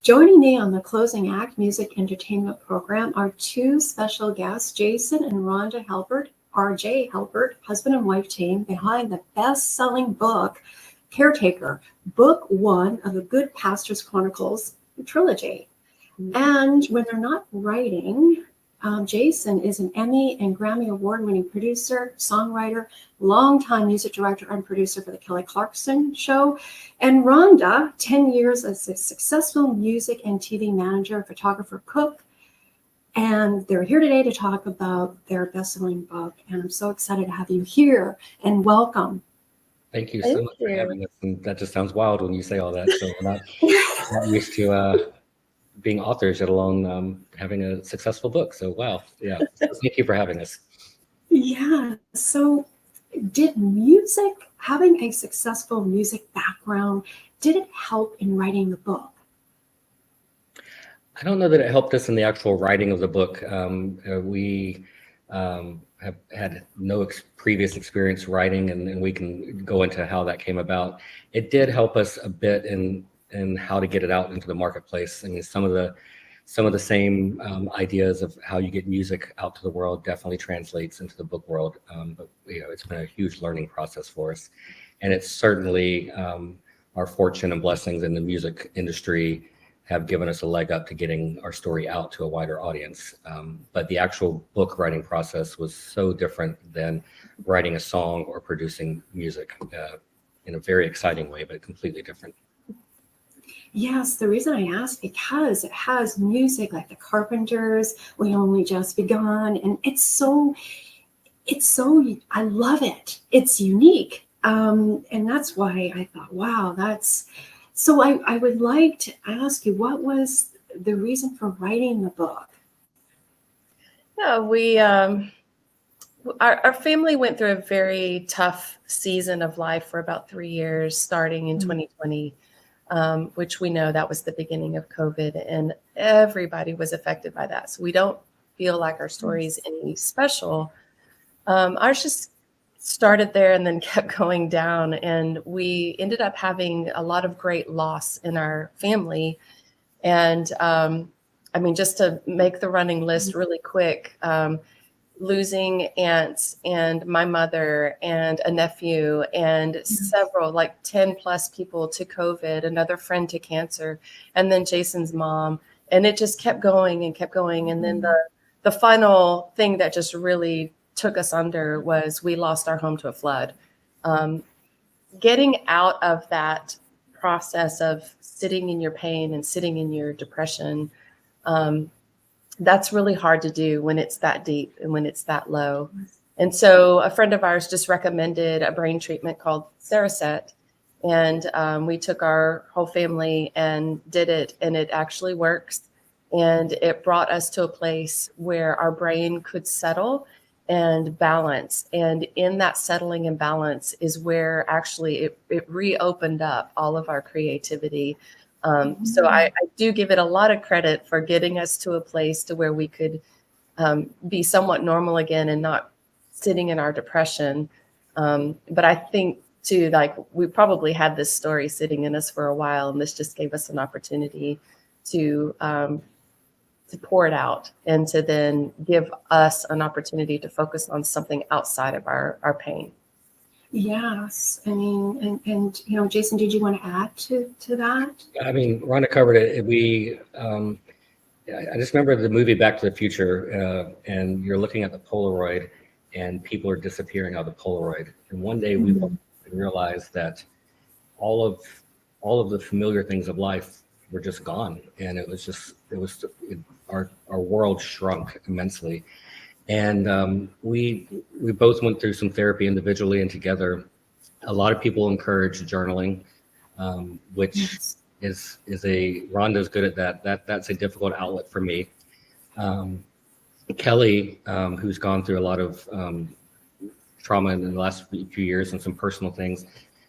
Joining me on the Closing Act Music Entertainment Program are two special guests, Jason and Rhonda Halbert, RJ Halbert, husband and wife team behind the best-selling book, Caretaker, book one of the Goodpasture Chronicles trilogy. And when they're not writing, Jason is an Emmy and Grammy Award-winning producer, songwriter, longtime music director and producer for the Kelly Clarkson show. And Rhonda, 10 years as a successful music and TV manager, photographer, cook. And they're here today to talk about their best-selling book. And I'm so excited to have you here, and welcome. Thank you so much for having us. And that just sounds wild when you say all that. So we're not used to being authors, let alone having a successful book. So wow, yeah. So thank you for having us. Yeah. So did music, having a successful music background, did it help in writing the book? I don't know that it helped us in the actual writing of the book. We have had no previous experience writing, and we can go into how that came about. It did help us a bit in how to get it out into the marketplace. I mean, some of the same ideas of how you get music out to the world definitely translates into the book world. But it's been a huge learning process for us, and it's certainly our fortune and blessings in the music industry have given us a leg up to getting our story out to a wider audience. But the actual book writing process was so different than writing a song or producing music in a very exciting way, but completely different. Yes, the reason I ask, because it has music like the Carpenters, We Only Just Begun, and it's so, I love it. It's unique. And that's why I thought, wow, so I would like to ask you, what was the reason for writing the book? Yeah, our family went through a very tough season of life for about 3 years, starting in 2020. Which we know that was the beginning of COVID, and everybody was affected by that. So we don't feel like our story is any special. Ours just started there and then kept going down, and we ended up having a lot of great loss in our family. And I mean, just to make the running list really quick, losing aunts and my mother and a nephew and several, like 10 plus people to COVID, another friend to cancer, and then Jason's mom. And it just kept going and kept going. And then the final thing that just really took us under was we lost our home to a flood. Getting out of that process of sitting in your pain and sitting in your depression, that's really hard to do when it's that deep and when it's that low. And so a friend of ours just recommended a brain treatment called Cereset. And we took our whole family and did it, and it actually works. And it brought us to a place where our brain could settle and balance. And in that settling and balance is where actually it reopened up all of our creativity. So I do give it a lot of credit for getting us to a place to where we could be somewhat normal again and not sitting in our depression. But I think too, like, we probably had this story sitting in us for a while, and this just gave us an opportunity to pour it out and to then give us an opportunity to focus on something outside of our pain. Yes. I mean, and Jason, did you want to add to that? I mean, Rhonda covered it. I just remember the movie Back to the Future, and you're looking at the Polaroid and people are disappearing out of the Polaroid. And one day we realized that all of the familiar things of life were just gone. And our world shrunk immensely. And we both went through some therapy individually and together. A lot of people encourage journaling, which is Rhonda's good at that. That's a difficult outlet for me. Kelly, who's gone through a lot of trauma in the last few years and some personal things,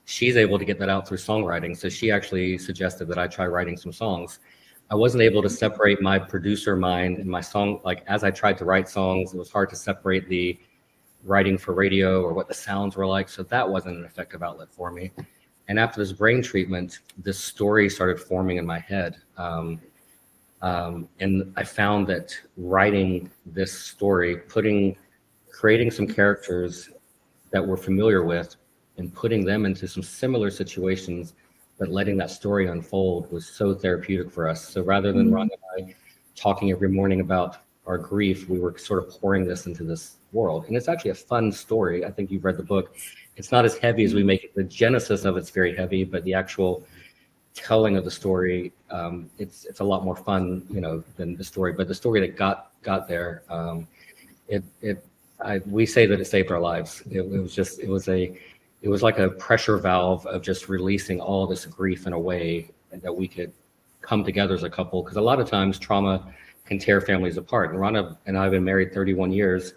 she's able to get that out through songwriting. So she actually suggested that I try writing some songs. I wasn't able to separate my producer mind and my song. Like, as I tried to write songs, it was hard to separate the writing for radio or what the sounds were like. So that wasn't an effective outlet for me. And after this brain treatment, this story started forming in my head. And I found that writing this story, creating some characters that we're familiar with and putting them into some similar situations, but letting that story unfold was so therapeutic for us. So rather than Rhonda and I talking every morning about our grief, we were sort of pouring this into this world. And it's actually a fun story. I think you've read the book. It's not as heavy as we make it. The genesis of it's very heavy, but the actual telling of the story, it's a lot more fun, than the story. But the story that got there, we say that it saved our lives. It was like a pressure valve of just releasing all this grief in a way that we could come together as a couple. Because a lot of times trauma can tear families apart. And Rhonda and I have been married 31 years,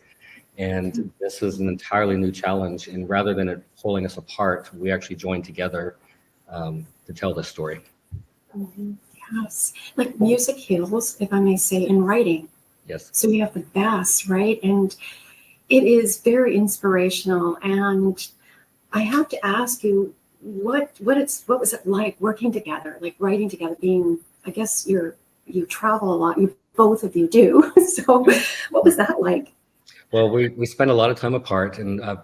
and this is an entirely new challenge. And rather than it pulling us apart, we actually joined together to tell this story. Yes, like music heals, if I may say, in writing. Yes. So we have the best, right? And it is very inspirational. And I have to ask you, what was it like working together, like writing together? Being, I guess you travel a lot. You both of you do. So, what was that like? Well, we spend a lot of time apart, and I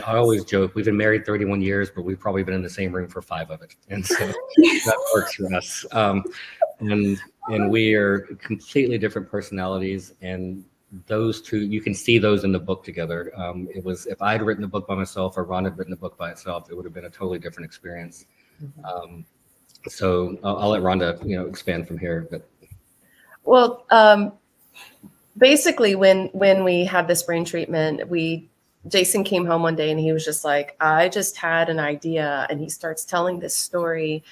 always joke we've been married 31 years, but we've probably been in the same room for 5 of it, and so that works for us. And we are completely different personalities, and those two, you can see those in the book together. It was, if I'd written the book by myself or Ron had written the book by itself, it would have been a totally different experience. So I'll let Rhonda, expand from here. But well, basically, when we had this brain treatment, Jason came home one day and he was just like, I just had an idea, and he starts telling this story.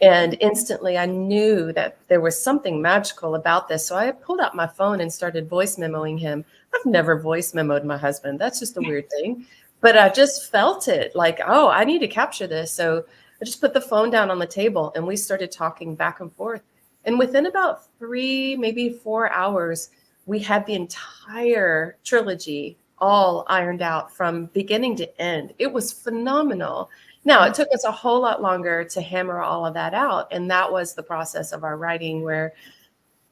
And instantly I knew that there was something magical about this. So I pulled out my phone and started voice memoing him. I've never voice memoed my husband. That's just a weird thing. But I just felt it like, oh, I need to capture this. So I just put the phone down on the table and we started talking back and forth. And within about 3, maybe 4 hours, we had the entire trilogy all ironed out from beginning to end. It was phenomenal. Now, it took us a whole lot longer to hammer all of that out. And that was the process of our writing, where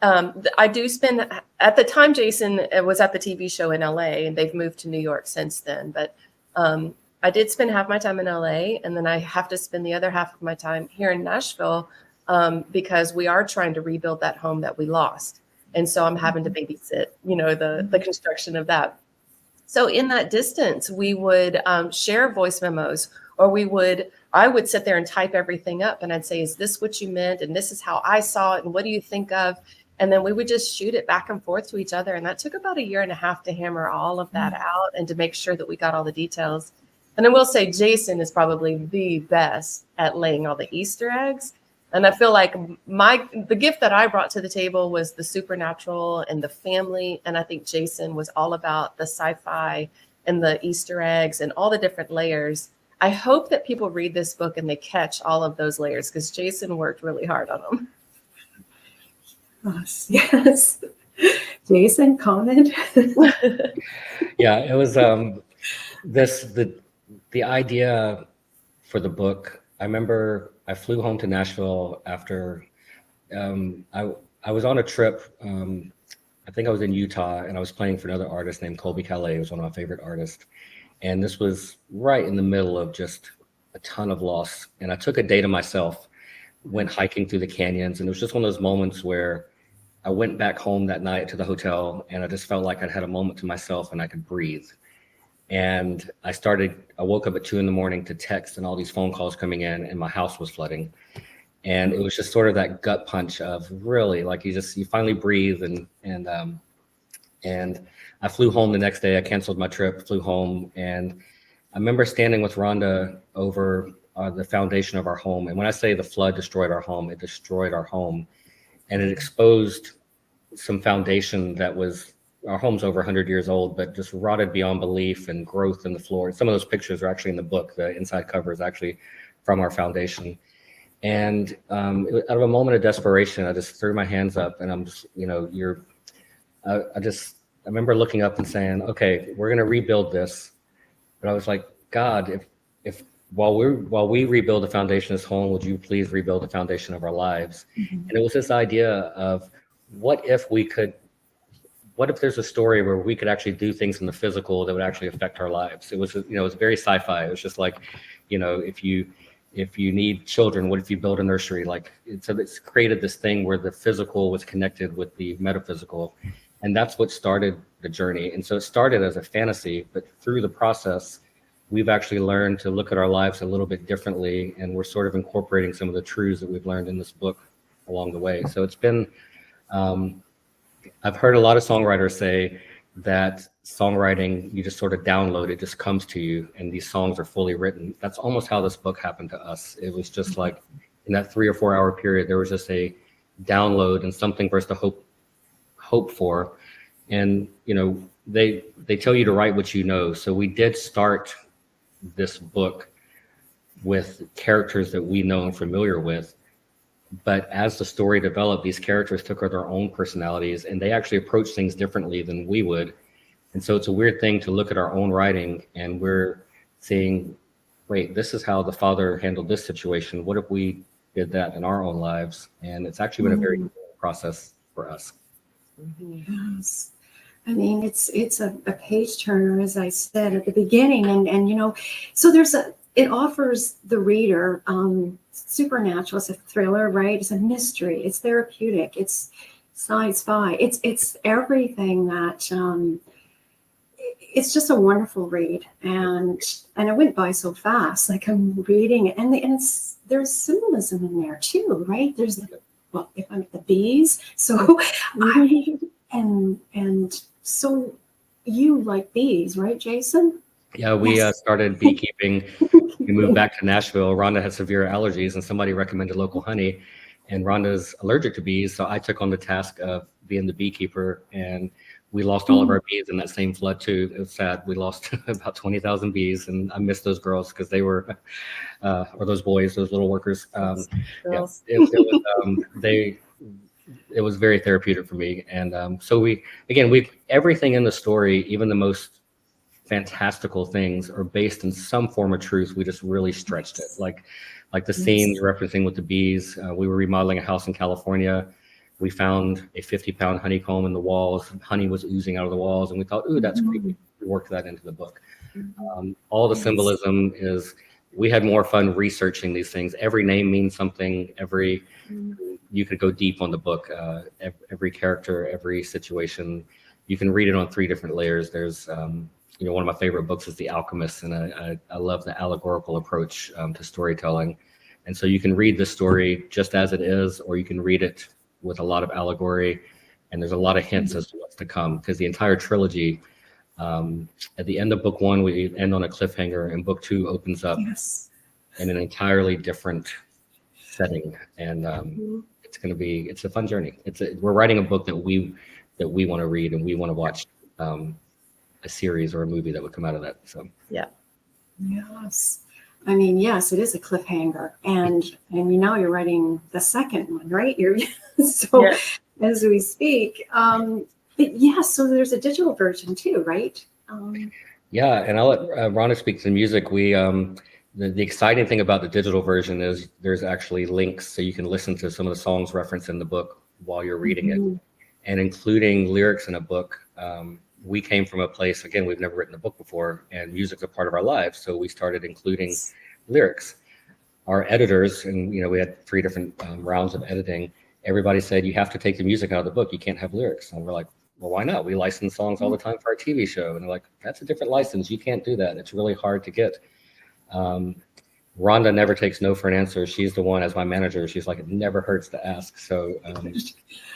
I do spend, at the time, Jason was at the TV show in LA, and they've moved to New York since then. But I did spend half my time in LA, and then I have to spend the other half of my time here in Nashville because we are trying to rebuild that home that we lost. And so I'm having to babysit, the construction of that. So in that distance, we would share voice memos, or I would sit there and type everything up, and I'd say, is this what you meant? And this is how I saw it. And what do you think of? And then we would just shoot it back and forth to each other. And that took about 1.5 years to hammer all of that out and to make sure that we got all the details. And I will say Jason is probably the best at laying all the Easter eggs. And I feel like the gift that I brought to the table was the supernatural and the family. And I think Jason was all about the sci-fi and the Easter eggs and all the different layers. I hope that people read this book and they catch all of those layers, because Jason worked really hard on them. Yes. Jason, comment? Yeah, it was the idea for the book. I remember I flew home to Nashville after I was on a trip. I think I was in Utah, and I was playing for another artist named Colby Calais, who was one of my favorite artists. And this was right in the middle of just a ton of loss. And I took a day to myself, went hiking through the canyons. And it was just one of those moments where I went back home that night to the hotel, and I just felt like I'd had a moment to myself and I could breathe. And I woke up at 2 a.m. to text, and all these phone calls coming in, and my house was flooding. And it was just sort of that gut punch of really, like, you finally breathe. And I flew home the next day. I canceled my trip, flew home. And I remember standing with Rhonda over the foundation of our home. And when I say the flood destroyed our home, it destroyed our home. And it exposed some foundation that was, our home's over 100 years old, but just rotted beyond belief, and growth in the floor. Some of those pictures are actually in the book. The inside cover is actually from our foundation. And out of a moment of desperation, I just threw my hands up, and I'm just, I remember looking up and saying, okay, we're going to rebuild this. But I was like, God, if while we rebuild the foundation of this home, would you please rebuild the foundation of our lives? And it was this idea of what if there's a story where we could actually do things in the physical that would actually affect our lives? It was, it was very sci-fi. It was just like, if you need children, what if you build a nursery? So it's created this thing where the physical was connected with the metaphysical. And that's what started the journey. And so it started as a fantasy, but through the process, we've actually learned to look at our lives a little bit differently. And we're sort of incorporating some of the truths that we've learned in this book along the way. So it's been, I've heard a lot of songwriters say that songwriting, you just sort of download, it just comes to you, and these songs are fully written. That's almost how this book happened to us. It was just like in that 3 or 4 hour period, there was just a download and something for us to hope for. And, they tell you to write what you know. So we did start this book with characters that we know and familiar with. But as the story developed, these characters took on their own personalities, and they actually approach things differently than we would. And so it's a weird thing to look at our own writing and we're seeing, wait, this is how the father handled this situation. What if we did that in our own lives? And it's actually been a very cool process for us. Yes. I mean, it's a page turner, as I said at the beginning. And so it offers the reader supernatural. It's a thriller, right? It's a mystery. It's therapeutic. It's sci-fi. It's everything that it's just a wonderful read. And it went by so fast. Like I'm reading it, and there's symbolism in there too, right? There's if I'm the bees, so and so you like bees, right, Jason? Yeah, we started beekeeping. We moved back to Nashville. Rhonda had severe allergies, and somebody recommended local honey. And Rhonda's allergic to bees, so I took on the task of being the beekeeper. And we lost all of our bees in that same flood too. It was sad. We lost about 20,000 bees, and I miss those girls because they were, or those boys, those little workers. Girls. It was very therapeutic for me. And so everything in the story, even the most fantastical things, are based in some form of truth. We just really stretched it. Like the scenes referencing with the bees. We were remodeling a house in California. We found a 50-pound honeycomb in the walls. Honey was oozing out of the walls, and we thought, ooh, that's creepy. We worked that into the book. All the symbolism is, we had more fun researching these things. Every name means something. You could go deep on the book. Every character, every situation, you can read it on 3 different layers. There's, one of my favorite books is The Alchemist, and I love the allegorical approach to storytelling. And so you can read the story just as it is, or you can read it with a lot of allegory, and there's a lot of hints as to what's to come, because the entire trilogy, at the end of book 1, we end on a cliffhanger, and book 2 opens up in an entirely different setting. And it's a fun journey. We're writing a book that we want to read, and we want to watch a series or a movie that would come out of that. So yes. I mean, yes, it is a cliffhanger, and you're writing the second one, right? As we speak. But so there's a digital version too, right? Yeah, and I'll let Rhonda speak to the music. We the exciting thing about the digital version is there's actually links, so you can listen to some of the songs referenced in the book while you're reading it, and including lyrics in a book. We came from a place, again, we've never written a book before, and music's a part of our lives. So we started including lyrics. Our editors, and we had 3 different rounds of editing. Everybody said, you have to take the music out of the book. You can't have lyrics. And we're like, well, why not? We license songs all the time for our TV show. And they're like, that's a different license. You can't do that. It's really hard to get. Rhonda never takes no for an answer. She's the one, as my manager, she's like, it never hurts to ask. So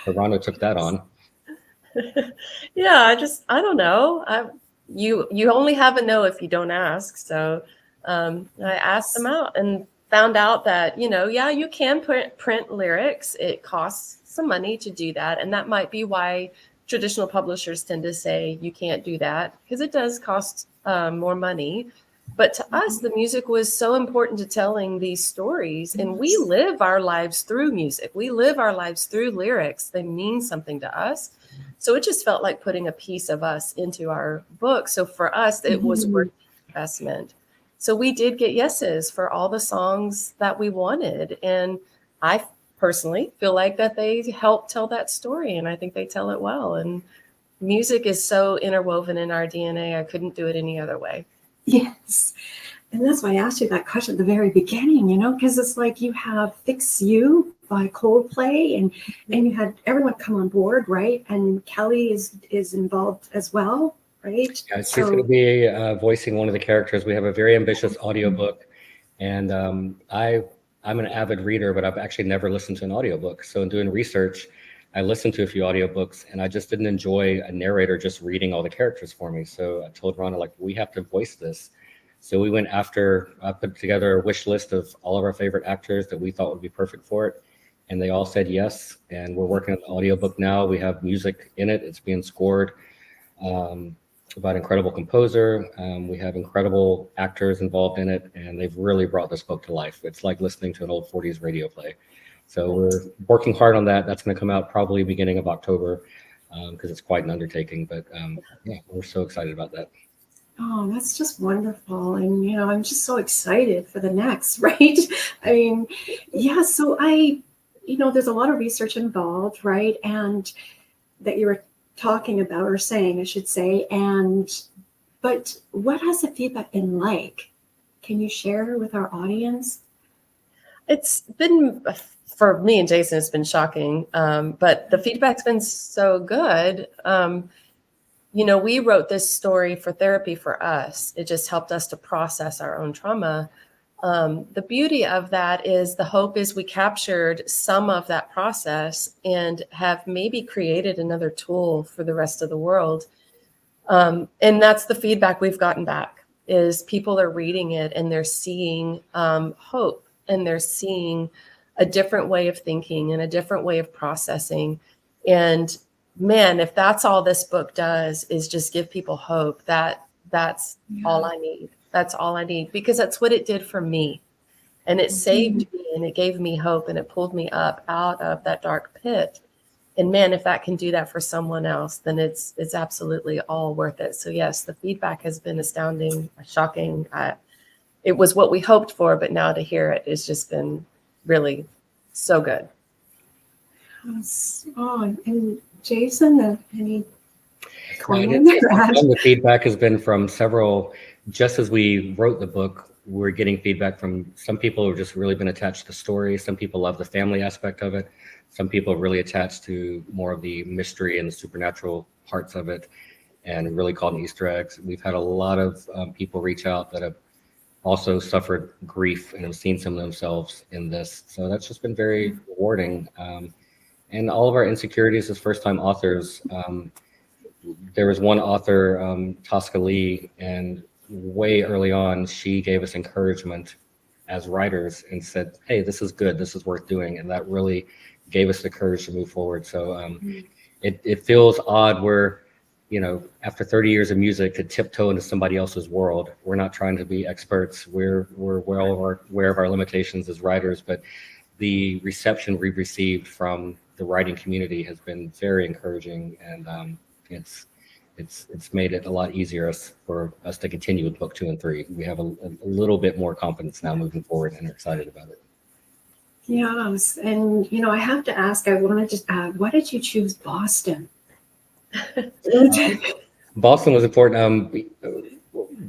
Rhonda took that on. Yeah, I don't know. You only have a no if you don't ask. So I asked them out and found out that, you can print lyrics. It costs some money to do that. And that might be why traditional publishers tend to say you can't do that, because it does cost more money. But to us, the music was so important to telling these stories. And we live our lives through music. We live our lives through lyrics. They mean something to us. So it just felt like putting a piece of us into our book. So for us, it was worth the investment. So we did get yeses for all the songs that we wanted. And I personally feel like that they help tell that story. And I think they tell it well. And music is so interwoven in our DNA. I couldn't do it any other way. Yes. And that's why I asked you that question at the very beginning, because it's like you have Fix You by Coldplay and you had everyone come on board, right? And Kelly is involved as well, right? Yeah, she's going to be voicing one of the characters. We have a very ambitious audiobook, and I'm an avid reader, but I've actually never listened to an audiobook. So in doing research, I listened to a few audiobooks, and I just didn't enjoy a narrator just reading all the characters for me. So I told Rhonda, like, we have to voice this. So we went after, I put together a wish list of all of our favorite actors that we thought would be perfect for it. And they all said yes. And we're working on the audiobook now. We have music in it. It's being scored about incredible composer. We have incredible actors involved in it. And they've really brought this book to life. It's like listening to an old 40s radio play. So we're working hard on that. That's going to come out probably beginning of October because it's quite an undertaking. But yeah, we're so excited about that. Oh, that's just wonderful. And, I'm just so excited for the next, right? I mean, yeah, so there's a lot of research involved, right? And that you were talking about or saying, I should say. But what has the feedback been like? Can you share with our audience? It's been, for me and Jason, it's been shocking. But the feedback's been so good. We wrote this story for therapy for us. It just helped us to process our own trauma. The beauty of that is the hope is we captured some of that process and have maybe created another tool for the rest of the world. And that's the feedback we've gotten back is people are reading it and they're seeing hope and they're seeing a different way of thinking and a different way of processing. And man, if that's all this book does is just give people hope, that's all I need. That's all I need, because that's what it did for me. And it saved me and it gave me hope and it pulled me up out of that dark pit. And man, if that can do that for someone else, then it's absolutely all worth it. So yes, the feedback has been astounding, shocking. It was what we hoped for, but now to hear it has just been really so good. Oh, and Jason, any comments? The feedback has been from several. Just as we wrote the book, we're getting feedback from some people who've just really been attached to the story. Some people love the family aspect of it. Some people are really attached to more of the mystery and the supernatural parts of it and really called them Easter eggs. We've had a lot of people reach out that have also suffered grief and have seen some of themselves in this. So that's just been very rewarding. And all of our insecurities as first-time authors, there was one author, Tosca Lee, and way early on, she gave us encouragement as writers and said, hey, this is good, this is worth doing. And that really gave us the courage to move forward. So it feels odd where, after 30 years of music, to tiptoe into somebody else's world. We're not trying to be experts. We're well aware of our limitations as writers, but the reception we've received from the writing community has been very encouraging, and it's made it a lot easier for us to continue with book 2 and 3. We have a little bit more confidence now moving forward and are excited about it. Yes, and I have to ask, I want to just add, why did you choose Boston? Boston was important.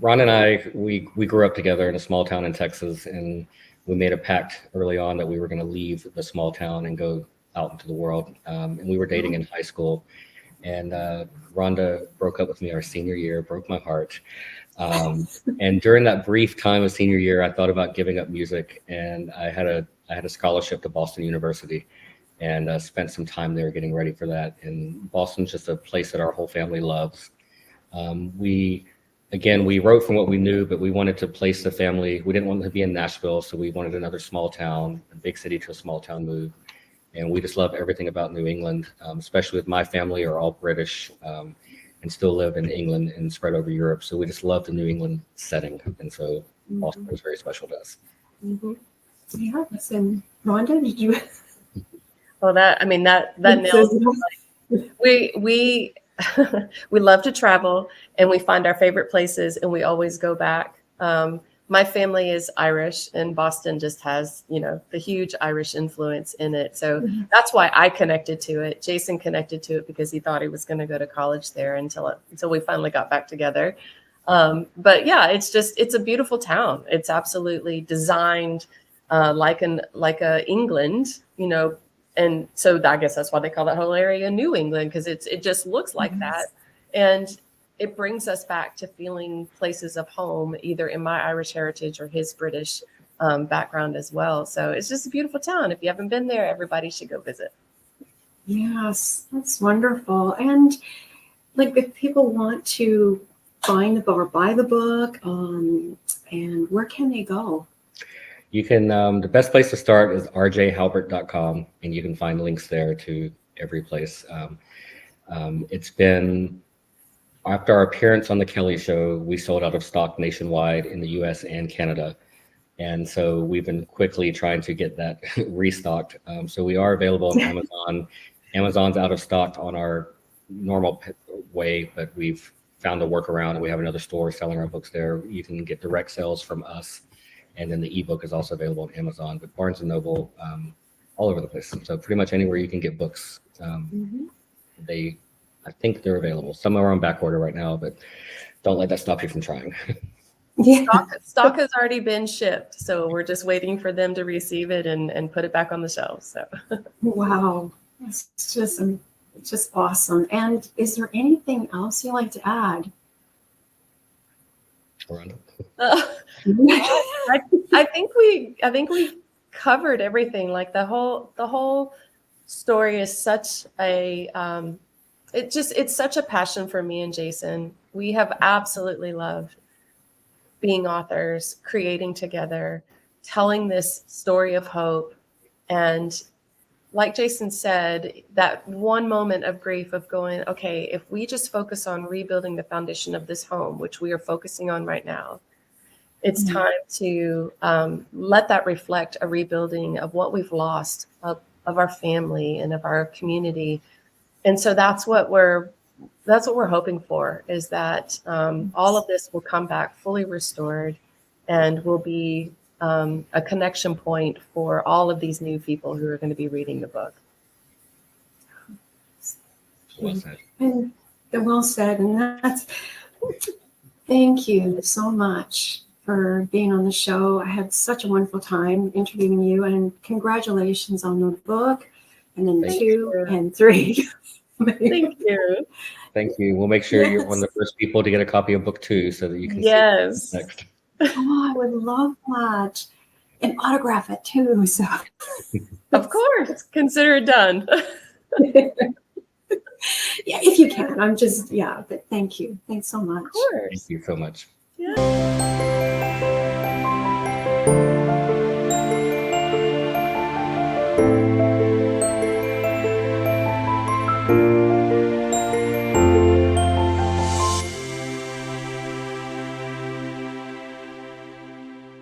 Ron and I, we grew up together in a small town in Texas, and we made a pact early on that we were going to leave the small town and go out into the world. And we were dating in high school, and Rhonda broke up with me our senior year, broke my heart. And during that brief time of senior year, I thought about giving up music, and I had a scholarship to Boston University, and spent some time there getting ready for that. And Boston's just a place that our whole family loves. We wrote from what we knew, but we wanted to place the family. We didn't want to be in Nashville, so we wanted another small town, a big city to a small town move. And we just love everything about New England, especially with my family are all British and still live in England and spread over Europe. So we just love the New England setting. And so Boston was very special to us. Mm-hmm. Yeah, and Rhonda, did you? Well, that nails it. We we love to travel, and we find our favorite places, and we always go back. my family is Irish, and Boston just has, the huge Irish influence in it. So that's why I connected to it. Jason connected to it because he thought he was going to go to college there until we finally got back together. But yeah, it's a beautiful town. It's absolutely designed like a England, and so I guess that's why they call that whole area New England, because it just looks like that. And it brings us back to feeling places of home, either in my Irish heritage or his British background as well. So it's just a beautiful town. If you haven't been there, everybody should go visit. Yes, that's wonderful. And like, if people want to find the book or buy the book, and where can they go? You can, the best place to start is rjhalbert.com, and you can find links there to every place. It's been, after our appearance on the Kelly Show, we sold out of stock nationwide in the US and Canada. And so we've been quickly trying to get that restocked. So we are available on Amazon. Amazon's out of stock on our normal way, but we've found a workaround, and we have another store selling our books there. You can get direct sales from us. And then the ebook is also available on Amazon, but Barnes & Noble, all over the place. So pretty much anywhere you can get books, I think they're available. Some are on back order right now, but don't let that stop you from trying. Yeah. Stock has already been shipped, so we're just waiting for them to receive it and put it back on the shelves. So, Wow, it's just awesome. And is there anything else you'd like to add? Rhonda? I think we covered everything. Like the whole story is such a it's such a passion for me and Jason. We have absolutely loved being authors, creating together, telling this story of hope. And like Jason said, that one moment of grief of going, okay, if we just focus on rebuilding the foundation of this home, which we are focusing on right now, it's time to let that reflect a rebuilding of what we've lost of our family and of our community. And so that's what we're hoping for, is that all of this will come back fully restored and will be a connection point for all of these new people who are going to be reading the book. Well said. And well said. And thank you so much for being on the show. I had such a wonderful time interviewing you, and congratulations on the book, and then Thank 2 and 3. Thank you. Thank you. We'll make sure you're one of the first people to get a copy of book 2 so that you can see it next. Oh, I would love that. And autograph it too. So Of course, consider it done. yeah, if you can. But thank you. Thanks so much. Of course. Thank you so much. Yeah.